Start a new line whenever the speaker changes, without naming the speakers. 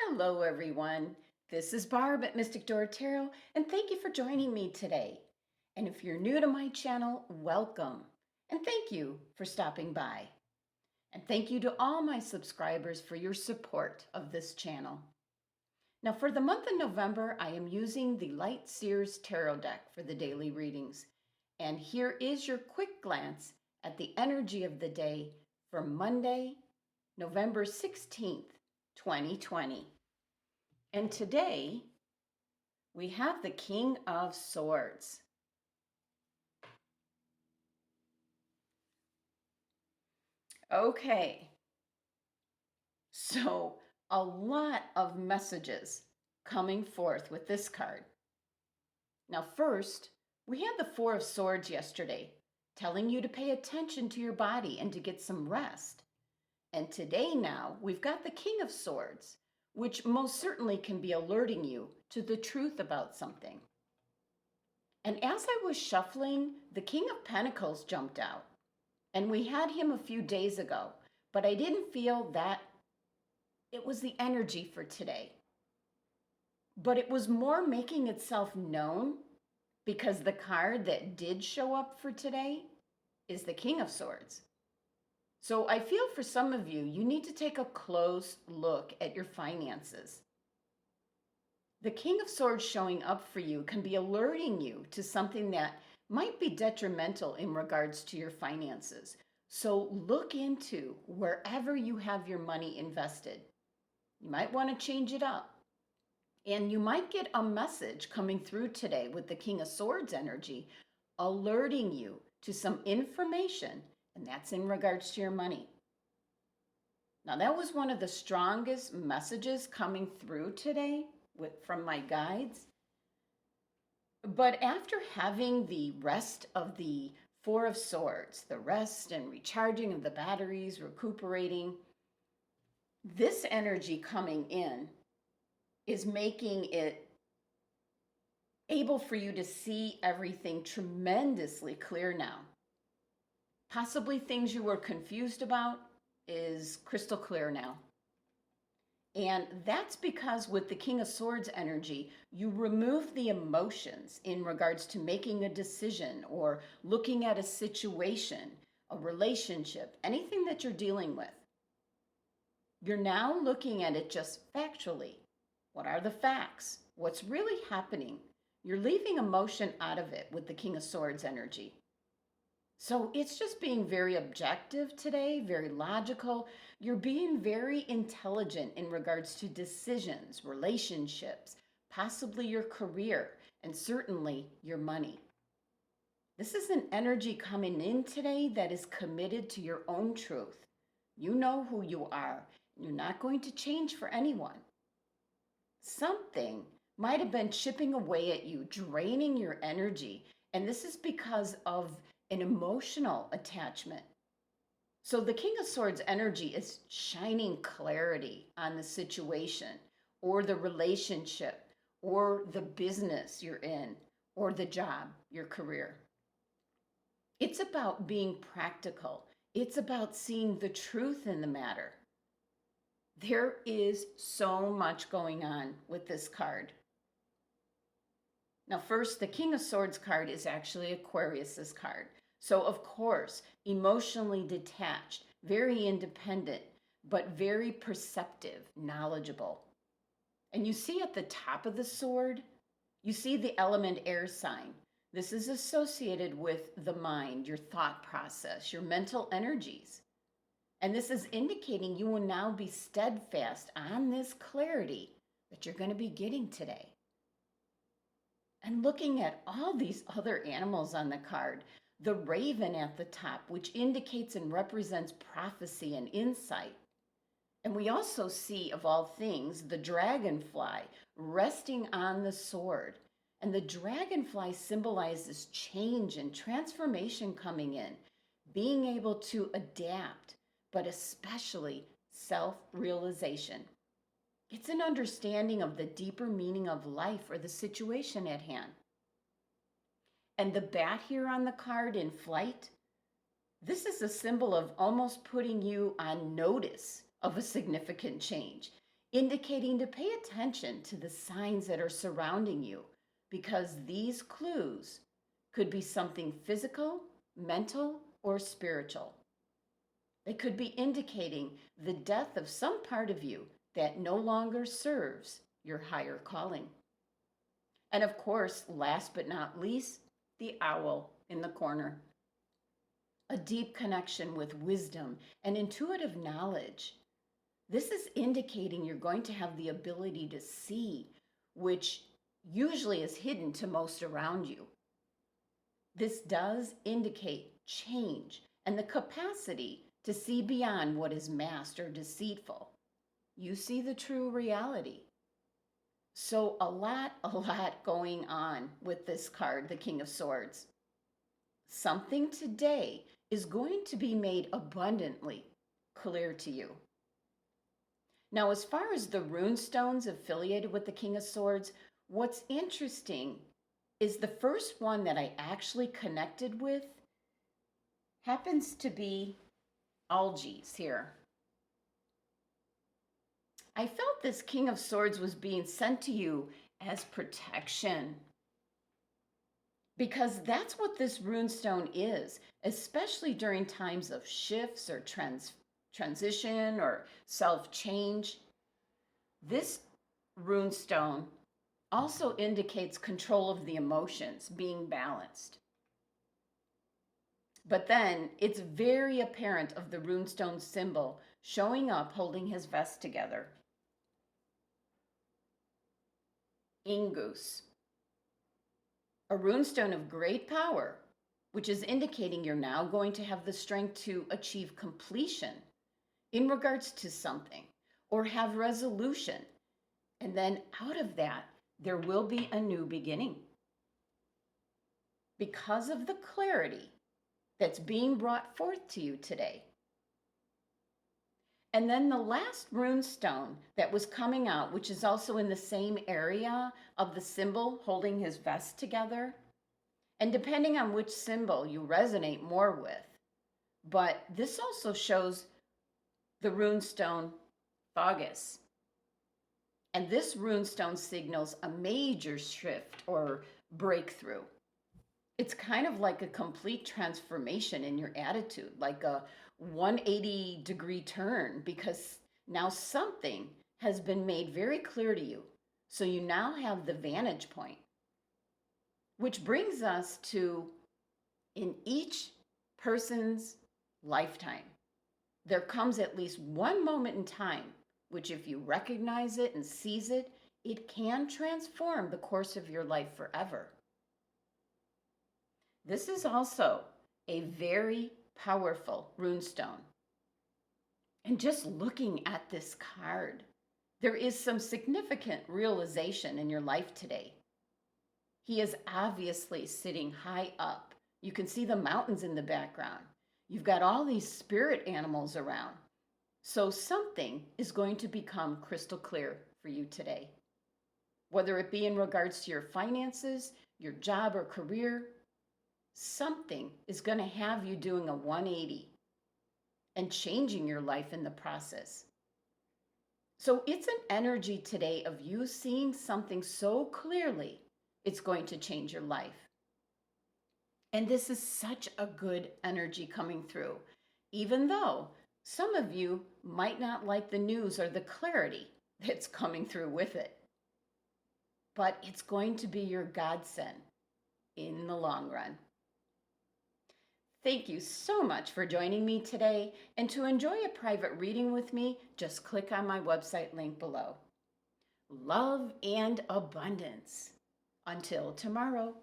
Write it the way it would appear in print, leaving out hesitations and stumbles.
Hello, everyone. This is Barb at Mystic Door Tarot, and thank you for joining me today. And if you're new to my channel, welcome. And thank you for stopping by. And thank you to all my subscribers for your support of this channel. Now, for the month of November, I am using the Light Seers Tarot deck for the daily readings. And here is your quick glance at the energy of the day for Monday, November 16th, 2020. And today we have the King of Swords. Okay, so a lot of messages coming forth with this card. Now, first, we had the Four of Swords yesterday, telling you to pay attention to your body and to get some rest. And today now, we've got the King of Swords, which most certainly can be alerting you to the truth about something. And as I was shuffling, the King of Pentacles jumped out. And we had him a few days ago, but I didn't feel that it was the energy for today. But it was more making itself known because the card that did show up for today is the King of Swords. So I feel for some of you, you need to take a close look at your finances. The King of Swords showing up for you can be alerting you to something that might be detrimental in regards to your finances. So look into wherever you have your money invested. You might want to change it up. And you might get a message coming through today with the King of Swords energy, alerting you to some information, and that's in regards to your money. Now, that was one of the strongest messages coming through today from my guides. But after having the rest of the Four of Swords, the rest and recharging of the batteries, recuperating, this energy coming in is making it able for you to see everything tremendously clear now. Possibly things you were confused about is crystal clear now. And that's because with the King of Swords energy, you remove the emotions in regards to making a decision or looking at a situation, a relationship, anything that you're dealing with. You're now looking at it just factually. What are the facts? What's really happening? You're leaving emotion out of it with the King of Swords energy. So it's just being very objective today, very logical. You're being very intelligent in regards to decisions, relationships, possibly your career, and certainly your money. This is an energy coming in today that is committed to your own truth. You know who you are. You're not going to change for anyone. Something might have been chipping away at you, draining your energy, and this is because of an emotional attachment. So the King of Swords energy is shining clarity on the situation or the relationship or the business you're in or the job, your career. It's about being practical. It's about seeing the truth in the matter. There is so much going on with this card. Now, first, the King of Swords card is actually Aquarius's card. So, of course, emotionally detached, very independent, but very perceptive, knowledgeable. And you see at the top of the sword, you see the element air sign. This is associated with the mind, your thought process, your mental energies. And this is indicating you will now be steadfast on this clarity that you're going to be getting today. And looking at all these other animals on the card, the raven at the top, which indicates and represents prophecy and insight. And we also see, of all things, the dragonfly resting on the sword. And the dragonfly symbolizes change and transformation coming in, being able to adapt, but especially self-realization. It's an understanding of the deeper meaning of life or the situation at hand. And the bat here on the card in flight, this is a symbol of almost putting you on notice of a significant change. indicating to pay attention to the signs that are surrounding you because these clues could be something physical, mental, or spiritual. They could be indicating the death of some part of you that no longer serves your higher calling. And of course, last but not least, the owl in the corner. A deep connection with wisdom and intuitive knowledge. This is indicating you're going to have the ability to see, which usually is hidden to most around you. This does indicate change and the capacity to see beyond what is masked or deceitful. You see the true reality. So a lot going on with this card, the King of Swords. Something today is going to be made abundantly clear to you. Now, as far as the rune stones affiliated with the King of Swords, what's interesting is the first one that I actually connected with happens to be algaes here. I felt this King of Swords was being sent to you as protection, because that's what this runestone is, especially during times of shifts or transition or self-change. This runestone also indicates control of the emotions, being balanced. But then it's very apparent of the runestone symbol showing up holding his vest together. Ingus, a runestone of great power, which is indicating you're now going to have the strength to achieve completion in regards to something or have resolution. And then out of that, there will be a new beginning. Because of the clarity that's being brought forth to you today. And then the last runestone that was coming out, which is also in the same area of the symbol holding his vest together, and depending on which symbol you resonate more with, but this also shows the runestone Thogus. And this runestone signals a major shift or breakthrough. It's kind of like a complete transformation in your attitude, like a 180-degree turn, because now something has been made very clear to you. So you now have the vantage point, which brings us to, in each person's lifetime, there comes at least one moment in time, which if you recognize it and seize it, it can transform the course of your life forever. This is also a very powerful runestone. And just looking at this card, there is some significant realization in your life today. He is obviously sitting high up. You can see the mountains in the background. You've got all these spirit animals around. So something is going to become crystal clear for you today. Whether it be in regards to your finances, your job or career, something is going to have you doing a 180 and changing your life in the process. So it's an energy today of you seeing something so clearly, it's going to change your life. And this is such a good energy coming through, even though some of you might not like the news or the clarity that's coming through with it. But it's going to be your godsend in the long run. Thank you so much for joining me today, and to enjoy a private reading with me, just click on my website link below. Love and abundance. Until tomorrow.